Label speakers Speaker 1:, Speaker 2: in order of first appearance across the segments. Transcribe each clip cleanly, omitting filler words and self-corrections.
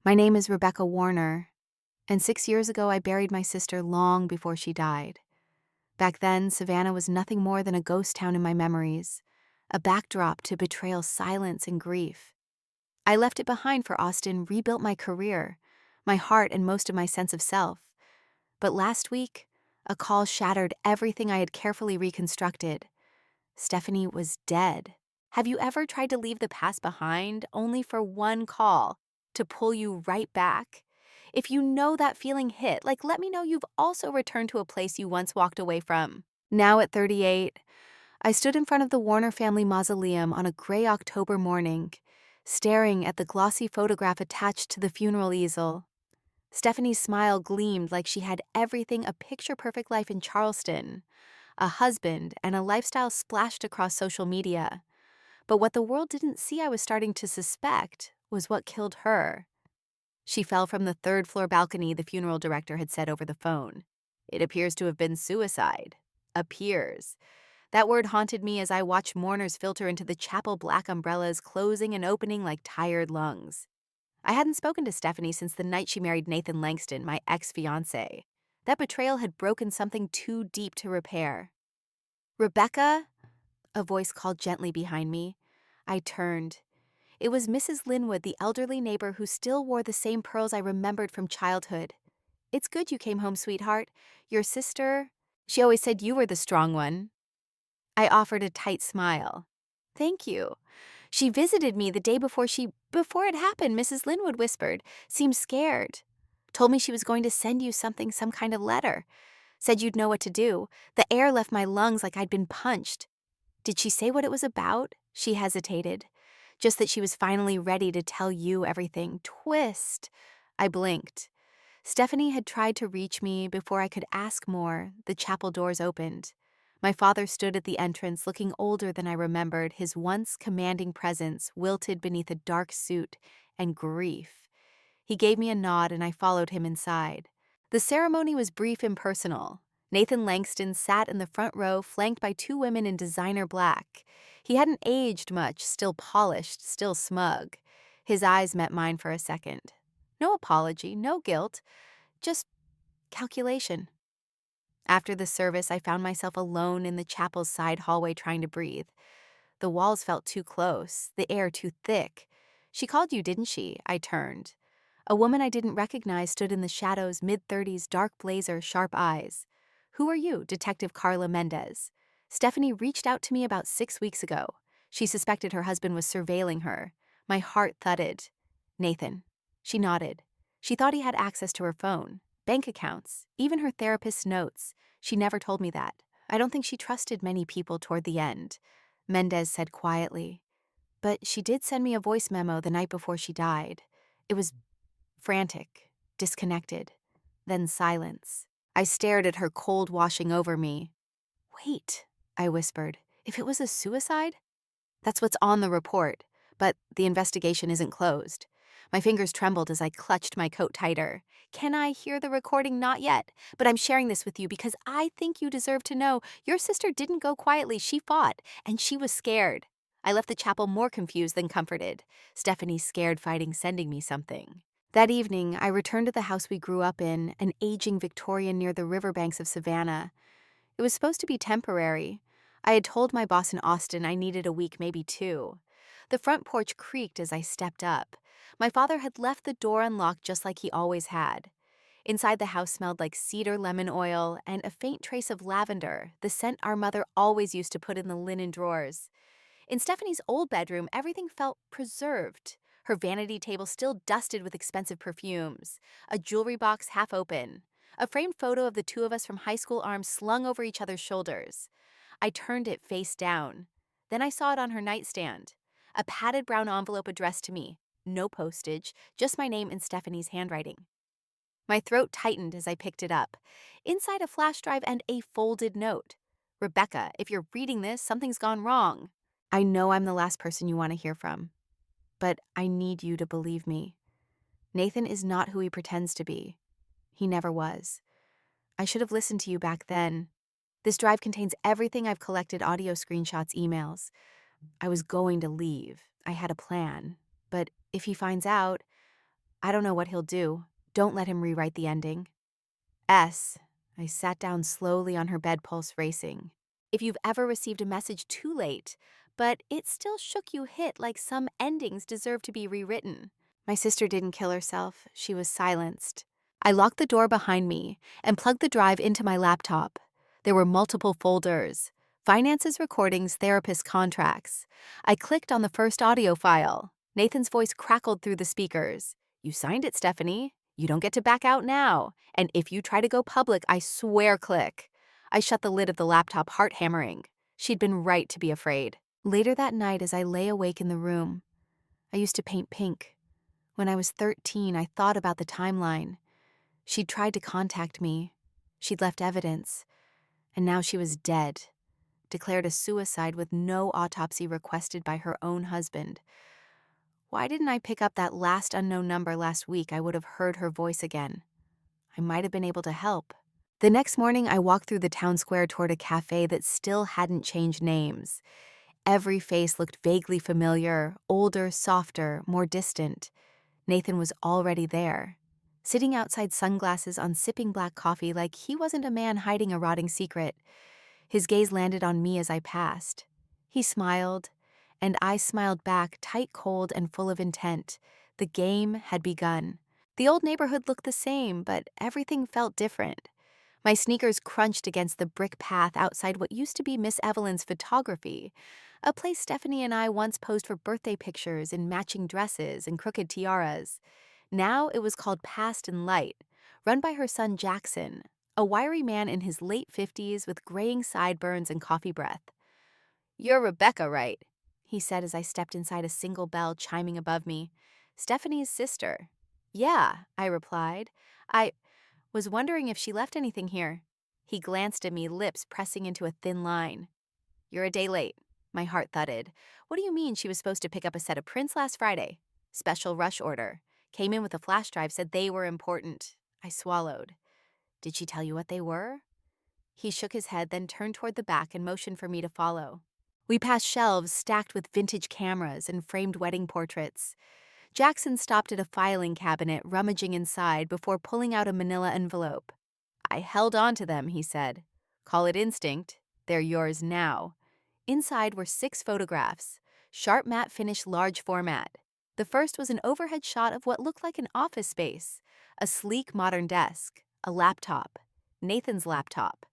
Speaker 1: My name is Rebecca Warner, and 6 years ago I buried my sister long before she died. Back then, Savannah was nothing more than a ghost town in my memories, a backdrop to betrayal, silence, and grief. I left it behind for Austin, rebuilt my career, my heart, and most of my sense of self. But last week, a call shattered everything I had carefully reconstructed. Stephanie was dead. Have you ever tried to leave the past behind, only for one call to pull you right back? If you know that feeling hit, let me know you've also returned to a place you once walked away from. Now at 38, I stood in front of the Warner family mausoleum on a gray October morning, staring at the glossy photograph attached to the funeral easel. Stephanie's smile gleamed like she had everything a picture-perfect life in Charleston, a husband, and a lifestyle splashed across social media. But what the world didn't see I was starting to suspect was what killed her. She fell from the third-floor balcony, the funeral director had said over the phone. It appears to have been suicide. Appears. That word haunted me as I watched mourners filter into the chapel, black umbrellas closing and opening like tired lungs. I hadn't spoken to Stephanie since the night she married Nathan Langston, my ex-fiancé. That betrayal had broken something too deep to repair. "Rebecca?" A voice called gently behind me. I turned. It was Mrs. Linwood, the elderly neighbor who still wore the same pearls I remembered from childhood. "It's good you came home, sweetheart. Your sister, she always said you were the strong one." I offered a tight smile. "Thank you. She visited me the day before it happened," Mrs. Linwood whispered. "Seemed scared. Told me she was going to send you something, some kind of letter. Said you'd know what to do. The air left my lungs like I'd been punched." "Did she say what it was about?" She hesitated. "Just that she was finally ready to tell you everything." Twist. I blinked. Stephanie had tried to reach me before I could ask more. The chapel doors opened. My father stood at the entrance, looking older than I remembered, his once commanding presence wilted beneath a dark suit and grief. He gave me a nod and I followed him inside. The ceremony was brief and personal. Nathan Langston sat in the front row, flanked by two women in designer black. He hadn't aged much, still polished, still smug. His eyes met mine for a second. No apology, no guilt, just calculation. After the service, I found myself alone in the chapel's side hallway trying to breathe. The walls felt too close, the air too thick. "She called you, didn't she?" I turned. A woman I didn't recognize stood in the shadows, mid-30s, dark blazer, sharp eyes. "Who are you?" Detective Carla Mendez. "Stephanie reached out to me about 6 weeks ago. She suspected her husband was surveilling her." My heart thudded. "Nathan." She nodded. She thought he had access to her phone, bank accounts, even her therapist's notes. She never told me that. I don't think she trusted many people toward the end," Mendez said quietly. "But she did send me a voice memo the night before she died. It was frantic, disconnected, then silence." I stared at her, cold washing over me. "Wait," I whispered. "If it was a suicide?" "That's what's on the report, but the investigation isn't closed." My fingers trembled as I clutched my coat tighter. "Can I hear the recording?" "Not yet, but I'm sharing this with you because I think you deserve to know. Your sister didn't go quietly. She fought, and she was scared." I left the chapel more confused than comforted. Stephanie's scared fighting sending me something. That evening, I returned to the house we grew up in, an aging Victorian near the riverbanks of Savannah. It was supposed to be temporary. I had told my boss in Austin I needed a week, maybe two. The front porch creaked as I stepped up. My father had left the door unlocked just like he always had. Inside the house smelled like cedar lemon oil and a faint trace of lavender, the scent our mother always used to put in the linen drawers. In Stephanie's old bedroom, everything felt preserved. Her vanity table still dusted with expensive perfumes, a jewelry box half open, a framed photo of the two of us from high school, arms slung over each other's shoulders. I turned it face down. Then I saw it on her nightstand. A padded brown envelope addressed to me. No postage, just my name in Stephanie's handwriting. My throat tightened as I picked it up. Inside, a flash drive and a folded note. "Rebecca, if you're reading this, something's gone wrong. I know I'm the last person you want to hear from, but I need you to believe me. Nathan is not who he pretends to be. He never was. I should have listened to you back then. This drive contains everything I've collected: audio, screenshots, emails. I was going to leave. I had a plan. But if he finds out, I don't know what he'll do. Don't let him rewrite the ending. S. I sat down slowly on her bed, pulse racing. If you've ever received a message too late, but it still shook you hit like some endings deserve to be rewritten. My sister didn't kill herself. She was silenced. I locked the door behind me and plugged the drive into my laptop. There were multiple folders: finances, recordings, therapist contracts. I clicked on the first audio file. Nathan's voice crackled through the speakers. You signed it, Stephanie. You don't get to back out now. And if you try to go public, I swear click. I shut the lid of the laptop, heart hammering. She'd been right to be afraid. Later that night, as I lay awake in the room, I used to paint pink. When I was 13, I thought about the timeline. She'd tried to contact me. She'd left evidence. And now she was dead, declared a suicide with no autopsy requested by her own husband. Why didn't I pick up that last unknown number last week? I would have heard her voice again. I might have been able to help. The next morning, I walked through the town square toward a cafe that still hadn't changed names. Every face looked vaguely familiar, older, softer, more distant. Nathan was already there, sitting outside, sunglasses on, sipping black coffee like he wasn't a man hiding a rotting secret. His gaze landed on me as I passed. He smiled, and I smiled back, tight, cold, and full of intent. The game had begun. The old neighborhood looked the same, but everything felt different. My sneakers crunched against the brick path outside what used to be Miss Evelyn's photography, a place Stephanie and I once posed for birthday pictures in matching dresses and crooked tiaras. Now it was called Past and Light, run by her son Jackson, a wiry man in his late 50s with graying sideburns and coffee breath. "You're Rebecca, right?" he said as I stepped inside, a single bell chiming above me. "Stephanie's sister." "Yeah," I replied. "I was wondering if she left anything here." He glanced at me, lips pressing into a thin line. "You're a day late." My heart thudded. "What do you mean she was supposed to pick up a set of prints last Friday?" "Special rush order. Came in with a flash drive, said they were important." I swallowed. "Did she tell you what they were?" He shook his head, then turned toward the back and motioned for me to follow. We passed shelves stacked with vintage cameras and framed wedding portraits. Jackson stopped at a filing cabinet, rummaging inside before pulling out a manila envelope. "I held on to them," he said. "Call it instinct. They're yours now." Inside were 6 photographs, sharp matte finish, large format. The first was an overhead shot of what looked like an office space, a sleek modern desk, a laptop, Nathan's laptop.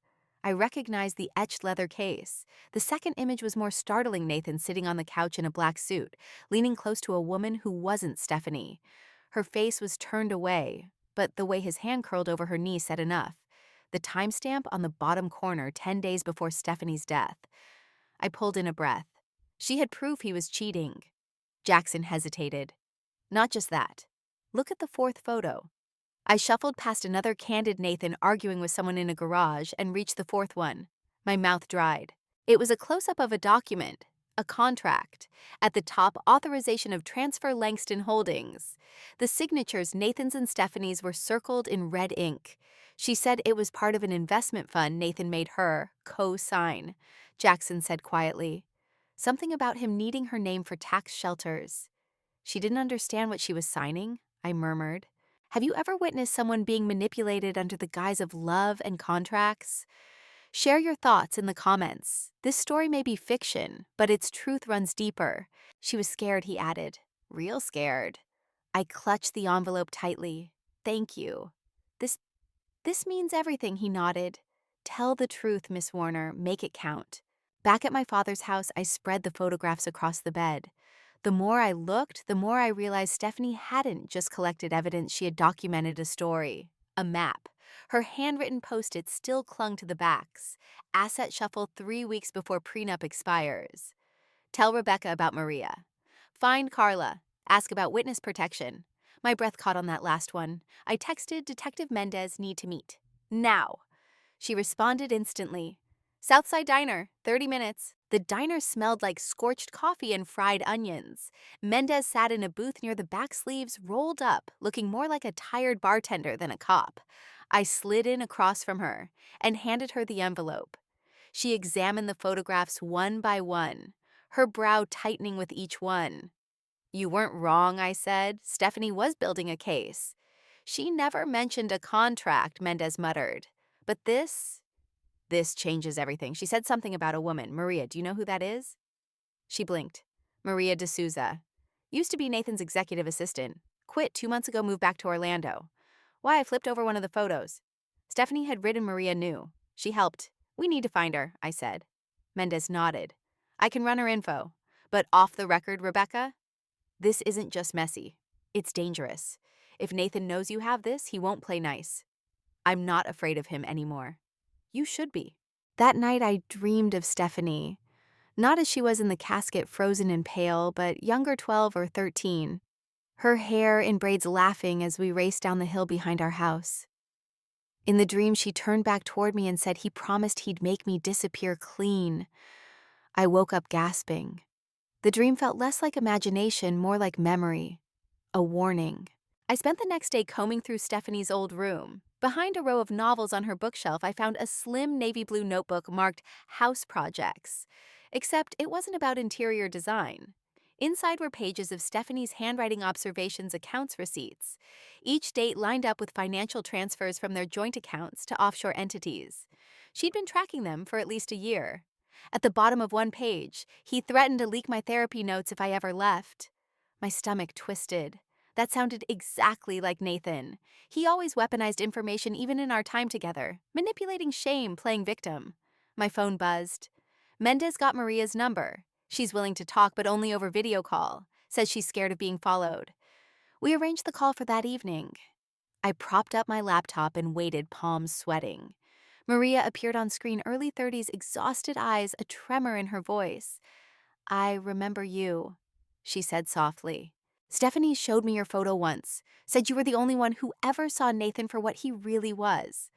Speaker 1: I recognized the etched leather case. The second image was more startling: Nathan sitting on the couch in a black suit, leaning close to a woman who wasn't Stephanie. Her face was turned away, but the way his hand curled over her knee said enough. The timestamp on the bottom corner, 10 days before Stephanie's death. I pulled in a breath. She had proof he was cheating. Jackson hesitated. "Not just that. Look at the 4th photo." I shuffled past another candid Nathan arguing with someone in a garage and reached the 4th one. My mouth dried. It was a close-up of a document, a contract. At the top, authorization of transfer, Langston Holdings. The signatures, Nathan's and Stephanie's, were circled in red ink. She said it was part of an investment fund Nathan made her co-sign. Jackson said quietly. Something about him needing her name for tax shelters. She didn't understand what she was signing, I murmured. Have you ever witnessed someone being manipulated under the guise of love and contracts? Share your thoughts in the comments. This story may be fiction, but its truth runs deeper. She was scared, he added. Real scared. I clutched the envelope tightly. Thank you. This means everything, he nodded. Tell the truth, Miss Warner. Make it count. Back at my father's house, I spread the photographs across the bed. The more I looked, the more I realized Stephanie hadn't just collected evidence, she had documented a story. A map. Her handwritten post-its still clung to the backs. Asset shuffle 3 weeks before prenup expires. Tell Rebecca about Maria. Find Carla. Ask about witness protection. My breath caught on that last one. I texted Detective Mendez, need to meet. Now. She responded instantly. Southside Diner, 30 minutes. The diner smelled like scorched coffee and fried onions. Mendez sat in a booth near the back, sleeves rolled up, looking more like a tired bartender than a cop. I slid in across from her and handed her the envelope. She examined the photographs one by one, her brow tightening with each one. You weren't wrong, I said. Stephanie was building a case. She never mentioned a contract, Mendez muttered. But this changes everything. She said something about a woman. Maria, do you know who that is? She blinked. Maria D'Souza. Used to be Nathan's executive assistant. Quit 2 months ago, moved back to Orlando. Why, I flipped over one of the photos. Stephanie had written Maria knew. She helped. We need to find her, I said. Mendez nodded. I can run her info. But off the record, Rebecca, this isn't just messy. It's dangerous. If Nathan knows you have this, he won't play nice. I'm not afraid of him anymore. You should be. That night I dreamed of Stephanie. Not as she was in the casket frozen and pale, but younger 12 or 13. Her hair in braids laughing as we raced down the hill behind our house. In the dream, she turned back toward me and said he promised he'd make me disappear clean. I woke up gasping. The dream felt less like imagination, more like memory. A warning. I spent the next day combing through Stephanie's old room. Behind a row of novels on her bookshelf, I found a slim navy blue notebook marked House Projects. Except it wasn't about interior design. Inside were pages of Stephanie's handwriting observations accounts receipts, each date lined up with financial transfers from their joint accounts to offshore entities. She'd been tracking them for at least a year. At the bottom of one page, he threatened to leak my therapy notes if I ever left. My stomach twisted. That sounded exactly like Nathan. He always weaponized information even in our time together, manipulating shame, playing victim. My phone buzzed. Mendez got Maria's number. She's willing to talk, but only over video call. Says she's scared of being followed. We arranged the call for that evening. I propped up my laptop and waited, palms sweating. Maria appeared on screen, early 30s, exhausted eyes, a tremor in her voice. I remember you, she said softly. Stephanie showed me your photo once, said you were the only one who ever saw Nathan for what he really was.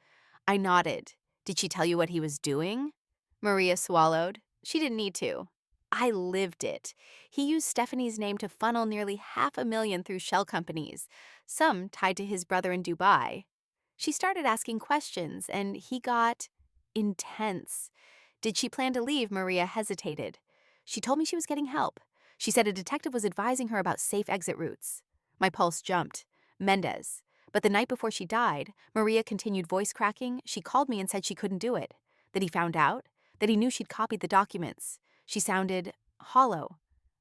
Speaker 1: I nodded. Did she tell you what he was doing? Maria swallowed. She didn't need to. I lived it. He used Stephanie's name to funnel nearly $500,000 through shell companies, some tied to his brother in Dubai. She started asking questions, and he got intense. Did she plan to leave? Maria hesitated. She told me she was getting help. She said a detective was advising her about safe exit routes. My pulse jumped. Mendez. But the night before she died, Maria continued voice cracking. She called me and said she couldn't do it. That he found out. That he knew she'd copied the documents. She sounded hollow.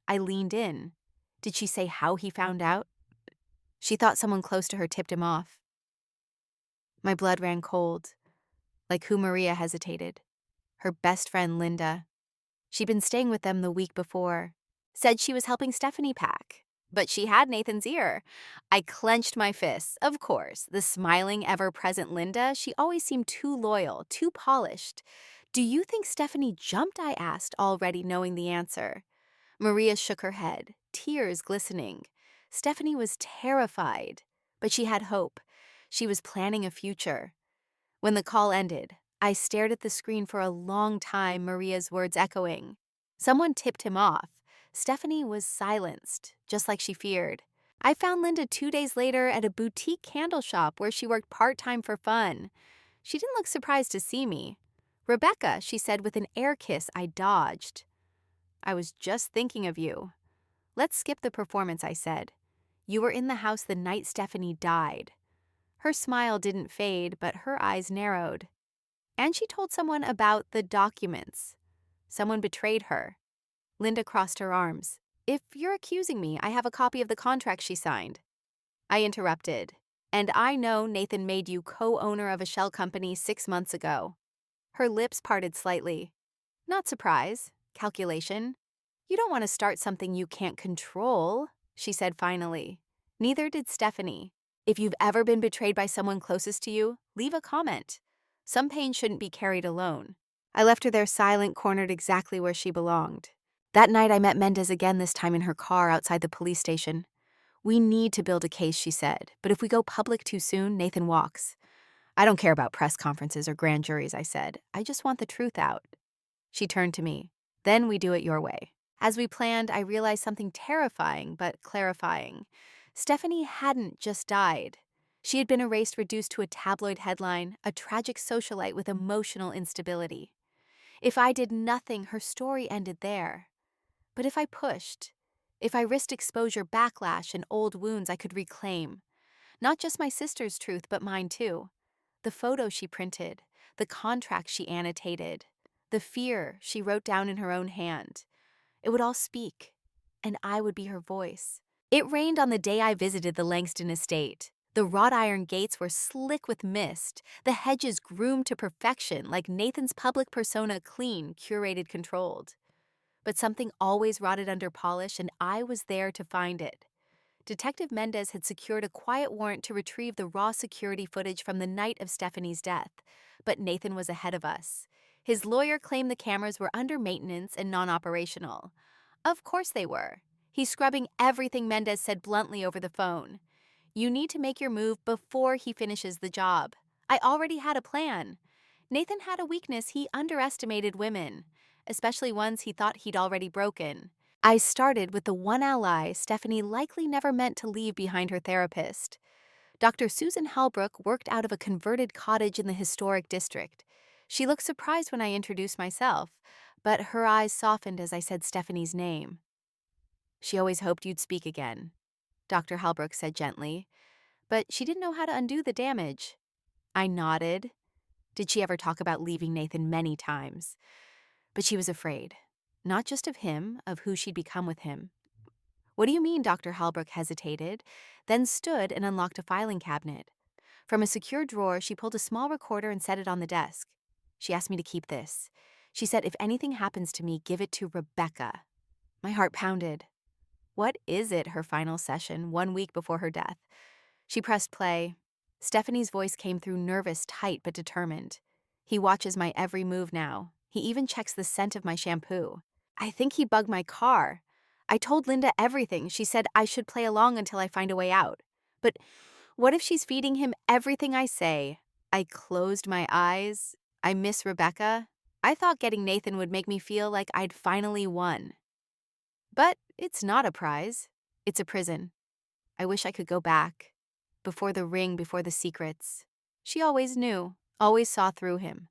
Speaker 1: I leaned in. Did she say how he found out? She thought someone close to her tipped him off. My blood ran cold. Like who? Maria hesitated. Her best friend, Linda. She'd been staying with them the week before. Said she was helping Stephanie pack. But she had Nathan's ear. I clenched my fists. Of course, the smiling, ever-present Linda, she always seemed too loyal, too polished. Do you think Stephanie jumped? I asked, already knowing the answer. Maria shook her head, tears glistening. Stephanie was terrified, but she had hope. She was planning a future. When the call ended, I stared at the screen for a long time, Maria's words echoing. Someone tipped him off. Stephanie was silenced, just like she feared. I found Linda 2 days later at a boutique candle shop where she worked part-time for fun. She didn't look surprised to see me. Rebecca, she said with an air kiss I dodged. I was just thinking of you. Let's skip the performance, I said. You were in the house the night Stephanie died. Her smile didn't fade, but her eyes narrowed. And she told someone about the documents. Someone betrayed her. Linda crossed her arms. If you're accusing me, I have a copy of the contract she signed. I interrupted. And I know Nathan made you co-owner of a shell company 6 months ago. Her lips parted slightly. Not surprise. Calculation. You don't want to start something you can't control, she said finally. Neither did Stephanie. If you've ever been betrayed by someone closest to you, leave a comment. Some pain shouldn't be carried alone. I left her there silent, cornered exactly where she belonged. That night I met Mendez again, this time in her car outside the police station. We need to build a case, she said, but if we go public too soon, Nathan walks. I don't care about press conferences or grand juries, I said. I just want the truth out. She turned to me. Then we do it your way. As we planned, I realized something terrifying but clarifying. Stephanie hadn't just died. She had been erased, reduced to a tabloid headline, a tragic socialite with emotional instability. If I did nothing, her story ended there. But if I pushed, If I risked exposure, backlash, and old wounds I could reclaim. Not just my sister's truth, but mine too. The photo she printed, the contract she annotated, the fear she wrote down in her own hand. It would all speak, and I would be her voice. It rained on the day I visited the Langston estate. The wrought iron gates were slick with mist, the hedges groomed to perfection like Nathan's public persona, clean, curated, controlled. But something always rotted under polish, and I was there to find it. Detective Mendez had secured a quiet warrant to retrieve the raw security footage from the night of Stephanie's death, but Nathan was ahead of us. His lawyer claimed the cameras were under maintenance and non-operational. Of course they were. He's scrubbing everything Mendez said bluntly over the phone. You need to make your move before he finishes the job. I already had a plan. Nathan had a weakness: he underestimated women, especially ones he thought he'd already broken. I started with the one ally Stephanie likely never meant to leave behind: her therapist. Dr. Susan Halbrook worked out of a converted cottage in the historic district. She looked surprised when I introduced myself, but her eyes softened as I said Stephanie's name. She always hoped you'd speak again, Dr. Halbrook said gently, but she didn't know how to undo the damage. I nodded. Did she ever talk about leaving Nathan? Many times. But she was afraid. Not just of him, of who she'd become with him. What do you mean? Dr. Halbrook hesitated, then stood and unlocked a filing cabinet. From a secure drawer, she pulled a small recorder and set it on the desk. She asked me to keep this. She said, if anything happens to me, give it to Rebecca. My heart pounded. What is it? Her final session, 1 week before her death. She pressed play. Stephanie's voice came through, nervous, tight, but determined. He watches my every move now. He even checks the scent of my shampoo. I think he bugged my car. I told Linda everything. She said I should play along until I find a way out. But what if she's feeding him everything I say? I closed my eyes. I miss Rebecca. I thought getting Nathan would make me feel like I'd finally won. But it's not a prize. It's a prison. I wish I could go back. Before the ring, before the secrets. She always knew, always saw through him.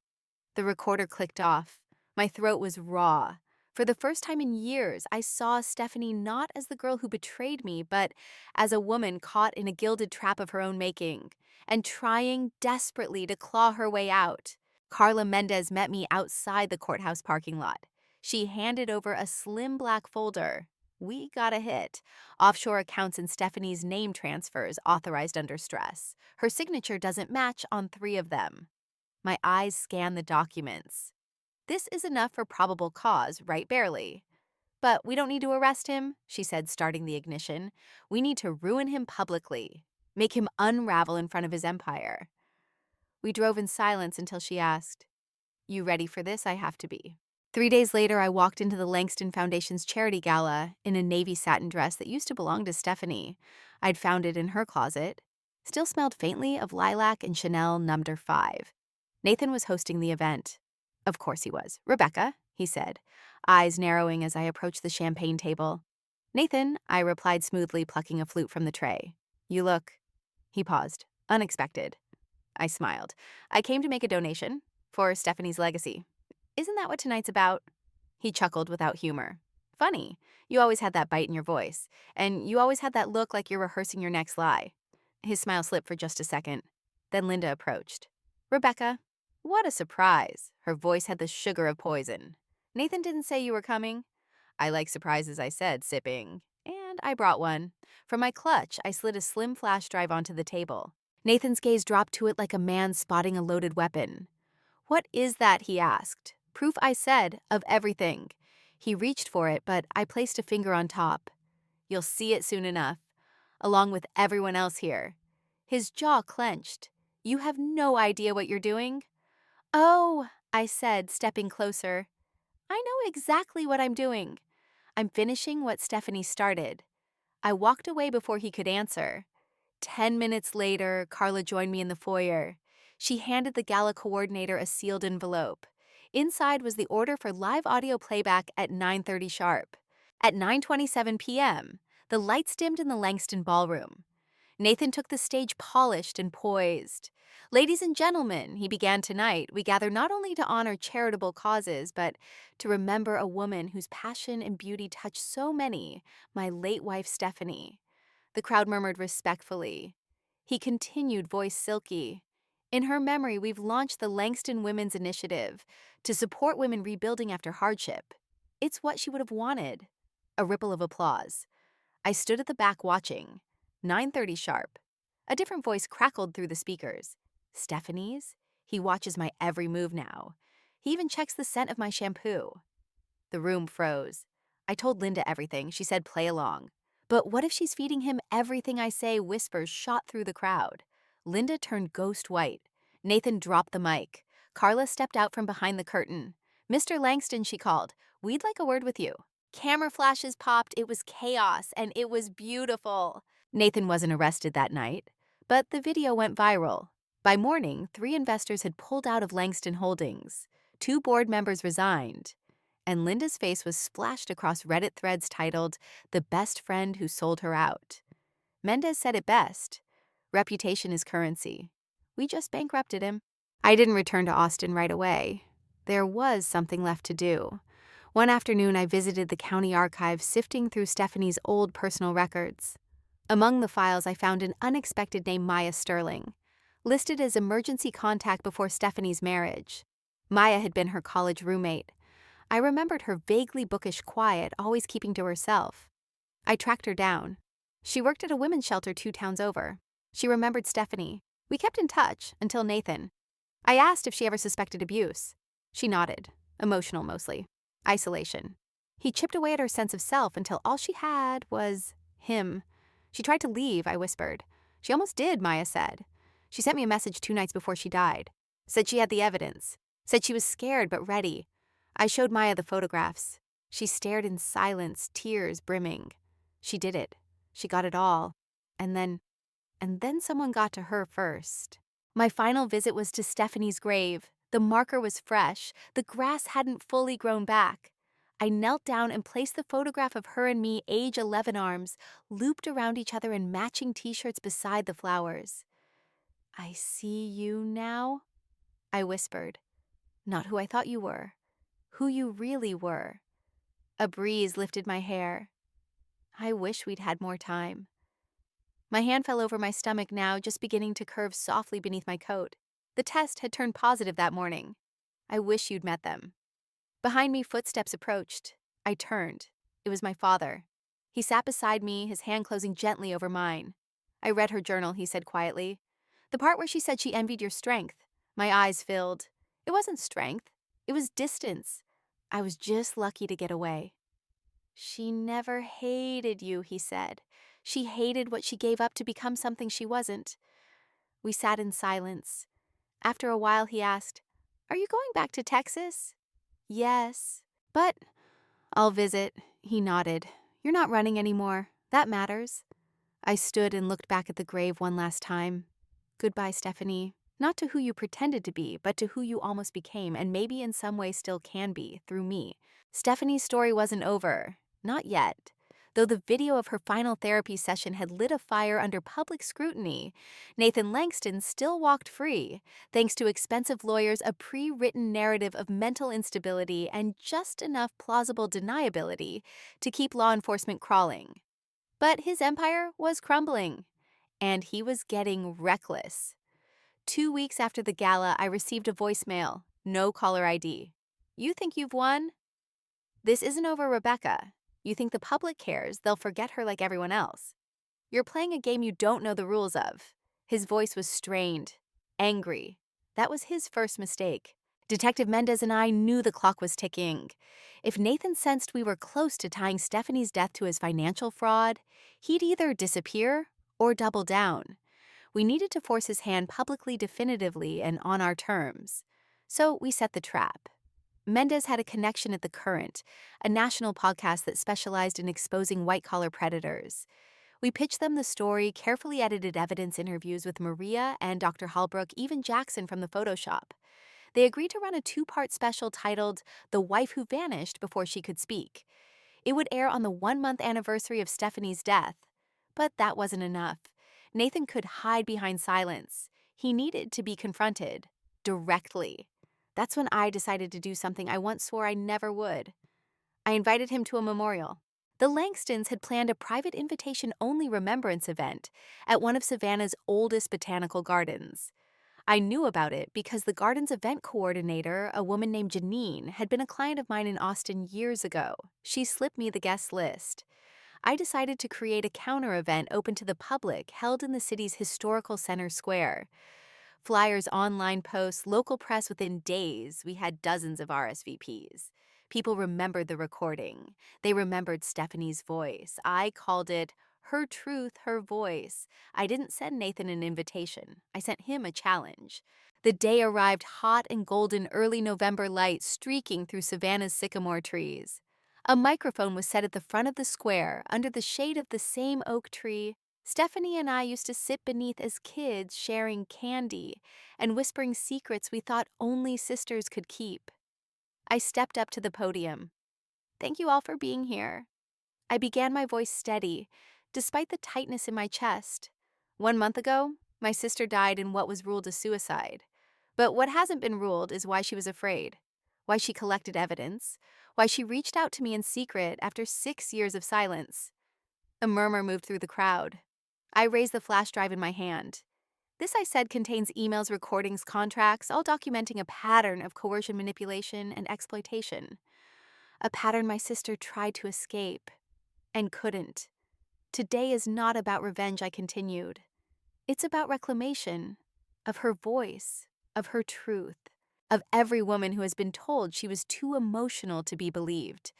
Speaker 1: The recorder clicked off. My throat was raw. For the first time in years, I saw Stephanie not as the girl who betrayed me, but as a woman caught in a gilded trap of her own making, and trying desperately to claw her way out. Carla Mendez met me outside the courthouse parking lot. She handed over a slim black folder. We got a hit. Offshore accounts and Stephanie's name transfers authorized under stress. Her signature doesn't match on 3 of them. My eyes scanned the documents. This is enough for probable cause, right? Barely. But we don't need to arrest him, she said, starting the ignition. We need to ruin him publicly. Make him unravel in front of his empire. We drove in silence until she asked, You ready for this? I have to be. 3 days later, I walked into the Langston Foundation's charity gala in a navy satin dress that used to belong to Stephanie. I'd found it in her closet. Still smelled faintly of lilac and Chanel Number 5. Nathan was hosting the event. Of course he was. Rebecca, he said, eyes narrowing as I approached the champagne table. Nathan, I replied smoothly, plucking a flute from the tray. You look. He paused. Unexpected. I smiled. I came to make a donation for Stephanie's legacy. Isn't that what tonight's about? He chuckled without humor. Funny. You always had that bite in your voice, and you always had that look like you're rehearsing your next lie. His smile slipped for just a second. Then Linda approached. Rebecca. What a surprise. Her voice had the sugar of poison. Nathan didn't say you were coming. I like surprises, I said, sipping. And I brought one. From my clutch, I slid a slim flash drive onto the table. Nathan's gaze dropped to it like a man spotting a loaded weapon. What is that? He asked. Proof, I said, of everything. He reached for it, but I placed a finger on top. You'll see it soon enough, along with everyone else here. His jaw clenched. You have no idea what you're doing? Oh, I said, stepping closer. I know exactly what I'm doing. I'm finishing what Stephanie started. I walked away before he could answer. 10 minutes later, Carla joined me in the foyer. She handed the gala coordinator a sealed envelope. Inside was the order for live audio playback at 9:30 sharp. At 9:27 p.m., the lights dimmed in the Langston ballroom. Nathan took the stage polished and poised. Ladies and gentlemen, he began tonight, we gather not only to honor charitable causes, but to remember a woman whose passion and beauty touched so many, my late wife Stephanie. The crowd murmured respectfully. He continued, voice silky. In her memory, we've launched the Langston Women's Initiative to support women rebuilding after hardship. It's what she would have wanted. A ripple of applause. I stood at the back watching. 9:30 sharp. A different voice crackled through the speakers. Stephanie's? He watches my every move now. He even checks the scent of my shampoo. The room froze. I told Linda everything. She said play along. But what if she's feeding him everything I say? Whispers shot through the crowd. Linda turned ghost white. Nathan dropped the mic. Carla stepped out from behind the curtain. Mr. Langston, she called. We'd like a word with you. Camera flashes popped. It was chaos, and it was beautiful. Nathan wasn't arrested that night, but the video went viral. By morning, 3 investors had pulled out of Langston Holdings. 2 board members resigned. And Linda's face was splashed across Reddit threads titled, "The Best Friend Who Sold Her Out." Mendez said it best. Reputation is currency. We just bankrupted him. I didn't return to Austin right away. There was something left to do. One afternoon, I visited the county archives, sifting through Stephanie's old personal records. Among the files, I found an unexpected name, Maya Sterling, listed as emergency contact before Stephanie's marriage. Maya had been her college roommate. I remembered her vaguely bookish quiet, always keeping to herself. I tracked her down. She worked at a women's shelter 2 towns over. She remembered Stephanie. We kept in touch until Nathan. I asked if she ever suspected abuse. She nodded, emotional mostly. Isolation. He chipped away at her sense of self until all she had was him. She tried to leave, I whispered. She almost did, Maya said. She sent me a message 2 nights before she died. Said she had the evidence. Said she was scared but ready. I showed Maya the photographs. She stared in silence, tears brimming. She did it. She got it all. And then someone got to her first. My final visit was to Stephanie's grave. The marker was fresh. The grass hadn't fully grown back. I knelt down and placed the photograph of her and me, age 11 arms, looped around each other in matching t-shirts beside the flowers. I see you now, I whispered. Not who I thought you were. Who you really were. A breeze lifted my hair. I wish we'd had more time. My hand fell over my stomach now, just beginning to curve softly beneath my coat. The test had turned positive that morning. I wish you'd met them. Behind me, footsteps approached. I turned. It was my father. He sat beside me, his hand closing gently over mine. I read her journal, he said quietly. The part where she said she envied your strength. My eyes filled. It wasn't strength. It was distance. I was just lucky to get away. She never hated you, he said. She hated what she gave up to become something she wasn't. We sat in silence. After a while, he asked, Are you going back to Texas? Yes. But I'll visit, he nodded. You're not running anymore. That matters. I stood and looked back at the grave one last time. Goodbye, Stephanie. Not to who you pretended to be, but to who you almost became, and maybe in some way still can be, through me. Stephanie's story wasn't over. Not yet. Though the video of her final therapy session had lit a fire under public scrutiny, Nathan Langston still walked free, thanks to expensive lawyers, a pre-written narrative of mental instability, and just enough plausible deniability to keep law enforcement crawling. But his empire was crumbling, and he was getting reckless. 2 weeks after the gala, I received a voicemail, no caller ID. You think you've won? This isn't over, Rebecca. You think the public cares, they'll forget her like everyone else. You're playing a game you don't know the rules of. His voice was strained, angry. That was his first mistake. Detective Mendez and I knew the clock was ticking. If Nathan sensed we were close to tying Stephanie's death to his financial fraud, he'd either disappear or double down. We needed to force his hand publicly, definitively, and on our terms. So we set the trap. Mendez had a connection at The Current, a national podcast that specialized in exposing white-collar predators. We pitched them the story, carefully edited evidence interviews with Maria and Dr. Hallbrook, even Jackson from the Photoshop. They agreed to run a 2-part special titled The Wife Who Vanished Before She Could Speak. It would air on the 1-month anniversary of Stephanie's death. But that wasn't enough. Nathan could hide behind silence. He needed to be confronted. Directly. That's when I decided to do something I once swore I never would. I invited him to a memorial. The Langstons had planned a private invitation-only remembrance event at one of Savannah's oldest botanical gardens. I knew about it because the garden's event coordinator, a woman named Janine, had been a client of mine in Austin years ago. She slipped me the guest list. I decided to create a counter-event open to the public held in the city's historical center square. Flyers, online posts, local press within days, we had dozens of RSVPs. People remembered the recording. They remembered Stephanie's voice. I called it Her Truth, Her Voice. I didn't send Nathan an invitation. I sent him a challenge. The day arrived hot and golden early November light streaking through Savannah's sycamore trees. A microphone was set at the front of the square under the shade of the same oak tree. Stephanie and I used to sit beneath as kids, sharing candy and whispering secrets we thought only sisters could keep. I stepped up to the podium. Thank you all for being here. I began my voice steady, despite the tightness in my chest. 1 month ago, my sister died in what was ruled a suicide. But what hasn't been ruled is why she was afraid, why she collected evidence, why she reached out to me in secret after 6 years of silence. A murmur moved through the crowd. I raised the flash drive in my hand. This, I said, contains emails, recordings, contracts, all documenting a pattern of coercion, manipulation, and exploitation. A pattern my sister tried to escape and couldn't. Today is not about revenge, I continued. It's about reclamation of her voice, of her truth, of every woman who has been told she was too emotional to be believed.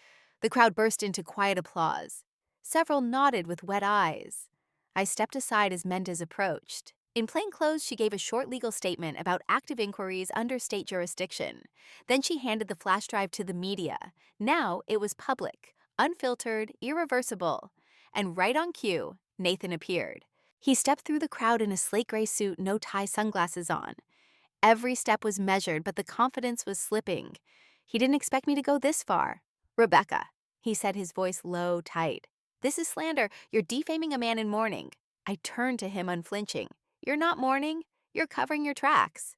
Speaker 1: The crowd burst into quiet applause. Several nodded with wet eyes. I stepped aside as Mendez approached. In plain clothes, she gave a short legal statement about active inquiries under state jurisdiction. Then she handed the flash drive to the media. Now it was public, unfiltered, irreversible. And right on cue, Nathan appeared. He stepped through the crowd in a slate gray suit, no tie, sunglasses on. Every step was measured, but the confidence was slipping. He didn't expect me to go this far. Rebecca, he said, his voice low, tight. This is slander. You're defaming a man in mourning. I turned to him unflinching. You're not mourning. You're covering your tracks.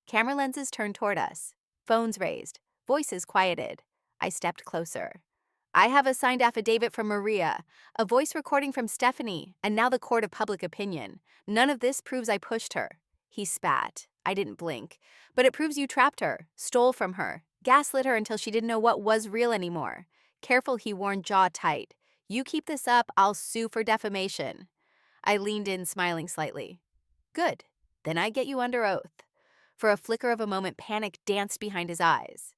Speaker 1: Camera lenses turned toward us. Phones raised. Voices quieted. I stepped closer. I have a signed affidavit from Maria, a voice recording from Stephanie, and now the court of public opinion. None of this proves I pushed her. He spat. I didn't blink. But it proves you trapped her, stole from her, gaslit her until she didn't know what was real anymore. Careful, he warned, jaw tight. You keep this up, I'll sue for defamation. I leaned in, smiling slightly. Good. Then I get you under oath. For a flicker of a moment, panic danced behind his eyes.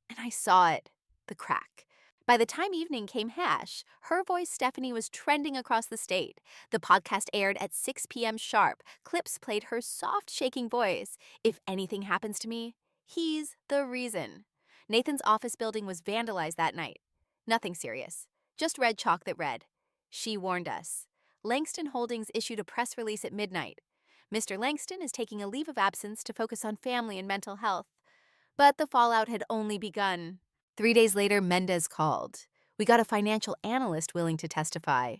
Speaker 1: And I saw it. The crack. By the time evening came Hash, her voice, Stephanie, was trending across the state. The podcast aired at 6 p.m. sharp. Clips played her soft, shaking voice. If anything happens to me, he's the reason. Nathan's office building was vandalized that night. Nothing serious. Just red chalk that read, "She warned us." Langston Holdings issued a press release at midnight. Mr. Langston is taking a leave of absence to focus on family and mental health. But the fallout had only begun. 3 days later, Mendez called. We got a financial analyst willing to testify.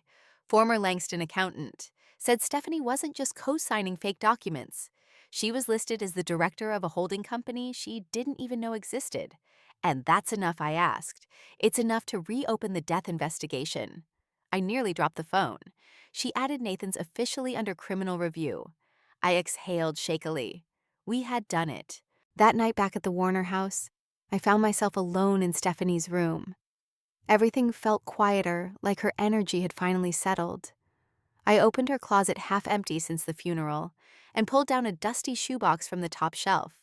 Speaker 1: Former Langston accountant. Said Stephanie wasn't just co-signing fake documents. She was listed as the director of a holding company she didn't even know existed. And that's enough, I asked. It's enough to reopen the death investigation. I nearly dropped the phone. She added Nathan's officially under criminal review. I exhaled shakily. We had done it. That night back at the Warner house, I found myself alone in Stephanie's room. Everything felt quieter, like her energy had finally settled. I opened her closet half empty since the funeral and pulled down a dusty shoebox from the top shelf.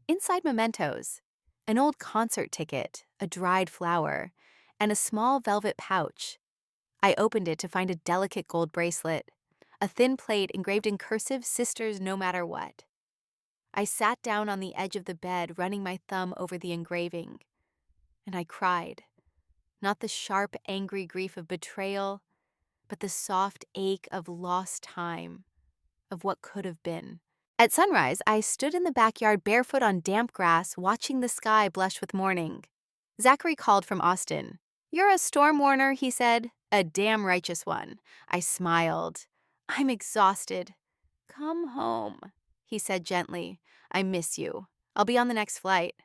Speaker 1: Inside mementos, an old concert ticket, a dried flower, and a small velvet pouch. I opened it to find a delicate gold bracelet, a thin plate engraved in cursive, "Sisters no matter what." I sat down on the edge of the bed, running my thumb over the engraving, and I cried. Not the sharp, angry grief of betrayal, but the soft ache of lost time, of what could have been. At sunrise, I stood in the backyard barefoot on damp grass, watching the sky blush with morning. Zachary called from Austin. "You're a storm warner," he said. "A damn righteous one." I smiled. I'm exhausted. Come home, he said gently. I miss you. I'll be on the next flight.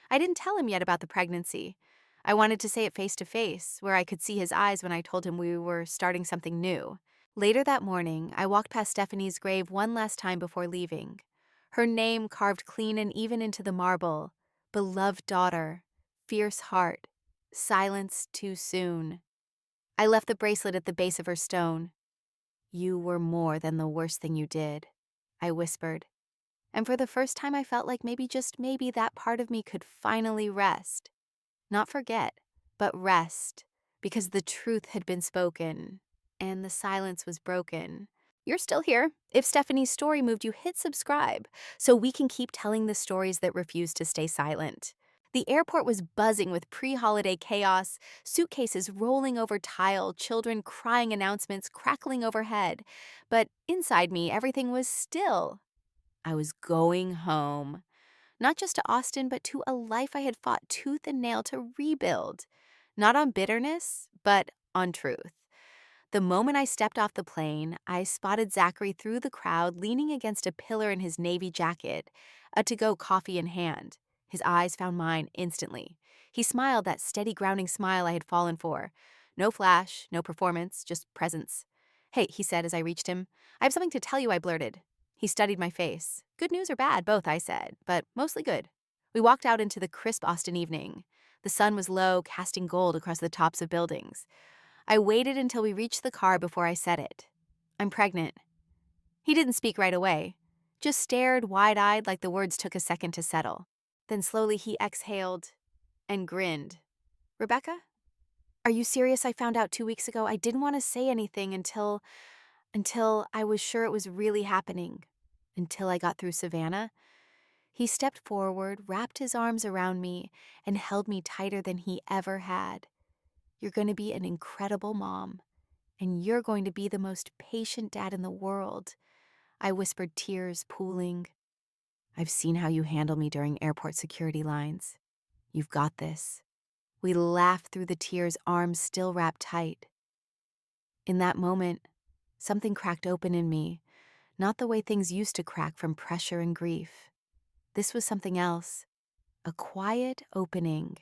Speaker 1: I didn't tell him yet about the pregnancy. I wanted to say it face to face, where I could see his eyes when I told him we were starting something new. Later that morning, I walked past Stephanie's grave one last time before leaving. Her name carved clean and even into the marble. Beloved daughter, fierce heart, silence too soon. I left the bracelet at the base of her stone. You were more than the worst thing you did, I whispered. And for the first time I felt like maybe, just maybe, that part of me could finally rest. Not forget, but rest, because the truth had been spoken, and the silence was broken. You're still here. If Stephanie's story moved you, hit subscribe, so we can keep telling the stories that refuse to stay silent. The airport was buzzing with pre-holiday chaos, suitcases rolling over tile, children crying announcements crackling overhead. But inside me, everything was still. I was going home. Not just to Austin, but to a life I had fought tooth and nail to rebuild. Not on bitterness, but on truth. The moment I stepped off the plane, I spotted Zachary through the crowd leaning against a pillar in his navy jacket, a to-go coffee in hand. His eyes found mine instantly. He smiled, that steady grounding smile I had fallen for. No flash, no performance, just presence. Hey, he said as I reached him. I have something to tell you, I blurted. He studied my face. Good news or bad, both, I said, but mostly good. We walked out into the crisp Austin evening. The sun was low, casting gold across the tops of buildings. I waited until we reached the car before I said it. I'm pregnant. He didn't speak right away, just stared wide-eyed like the words took a second to settle. Then slowly he exhaled and grinned. Rebecca? Are you serious? I found out 2 weeks ago. I didn't want to say anything until I was sure it was really happening. Until I got through Savannah. He stepped forward, wrapped his arms around me, and held me tighter than he ever had. You're going to be an incredible mom. And you're going to be the most patient dad in the world. I whispered, tears pooling. I've seen how you handle me during airport security lines. You've got this. We laughed through the tears, arms still wrapped tight. In that moment, something cracked open in me, not the way things used to crack from pressure and grief. This was something else, a quiet opening,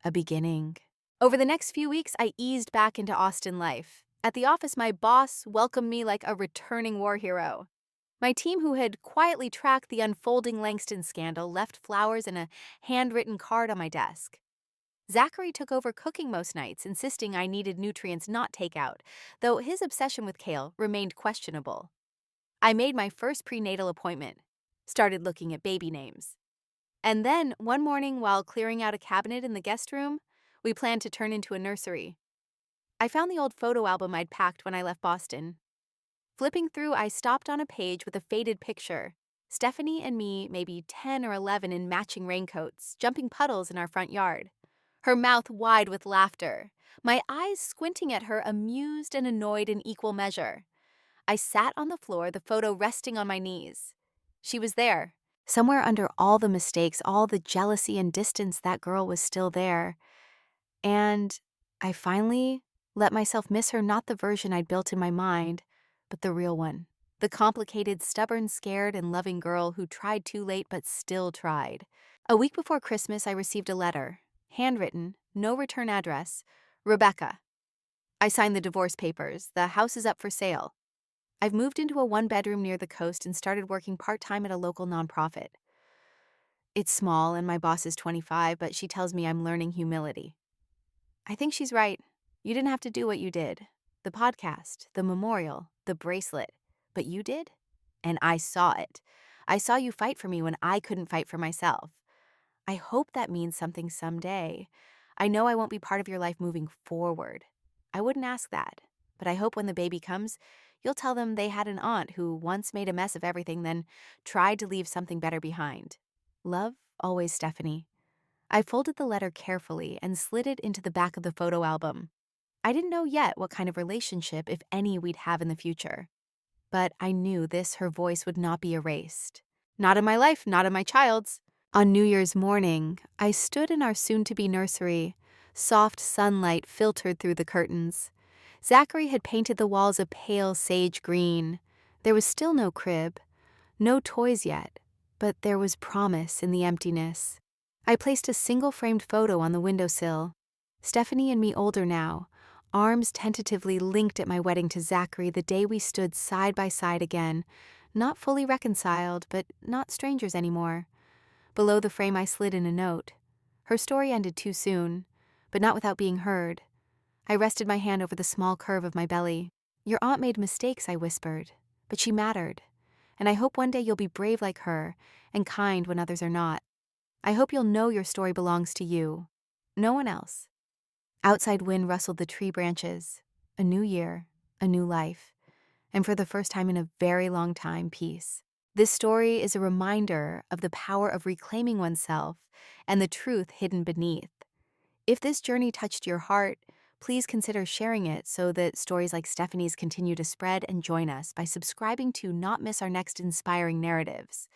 Speaker 1: a beginning. Over the next few weeks, I eased back into Austin life. At the office, my boss welcomed me like a returning war hero. My team, who had quietly tracked the unfolding Langston scandal, left flowers and a handwritten card on my desk. Zachary took over cooking most nights, insisting I needed nutrients, not takeout, though his obsession with kale remained questionable. I made my first prenatal appointment, started looking at baby names. And then, one morning while clearing out a cabinet in the guest room, we planned to turn into a nursery. I found the old photo album I'd packed when I left Boston. Flipping through, I stopped on a page with a faded picture. Stephanie and me, maybe 10 or 11 in matching raincoats, jumping puddles in our front yard. Her mouth wide with laughter, my eyes squinting at her, amused and annoyed in equal measure. I sat on the floor, the photo resting on my knees. She was there. Somewhere under all the mistakes, all the jealousy and distance, that girl was still there. And I finally let myself miss her, not the version I'd built in my mind, but the real one. The complicated, stubborn, scared, and loving girl who tried too late but still tried. A week before Christmas, I received a letter. Handwritten, no return address. Rebecca. I signed the divorce papers. The house is up for sale. I've moved into a one-bedroom near the coast and started working part-time at a local nonprofit. It's small and my boss is 25, but she tells me I'm learning humility. I think she's right. You didn't have to do what you did. The podcast, the memorial, the bracelet. But you did? And I saw it. I saw you fight for me when I couldn't fight for myself. I hope that means something someday. I know I won't be part of your life moving forward. I wouldn't ask that. But I hope when the baby comes, you'll tell them they had an aunt who once made a mess of everything, then tried to leave something better behind. Love, always, Stephanie. I folded the letter carefully and slid it into the back of the photo album. I didn't know yet what kind of relationship, if any, we'd have in the future. But I knew this, her voice, would not be erased. Not in my life, not in my child's. On New Year's morning, I stood in our soon-to-be nursery. Soft sunlight filtered through the curtains. Zachary had painted the walls a pale sage green. There was still no crib, no toys yet, but there was promise in the emptiness. I placed a single-framed photo on the windowsill. Stephanie and me older now, arms tentatively linked at my wedding to Zachary the day we stood side by side again, not fully reconciled, but not strangers anymore. Below the frame I slid in a note. Her story ended too soon, but not without being heard. I rested my hand over the small curve of my belly. "Your aunt made mistakes," I whispered, "but she mattered. And I hope one day you'll be brave like her and kind when others are not. I hope you'll know your story belongs to you, no one else." Outside wind rustled the tree branches. A new year, a new life, and for the first time in a very long time, peace. This story is a reminder of the power of reclaiming oneself and the truth hidden beneath. If this journey touched your heart, please consider sharing it so that stories like Stephanie's continue to spread, and join us by subscribing to not miss our next inspiring narratives.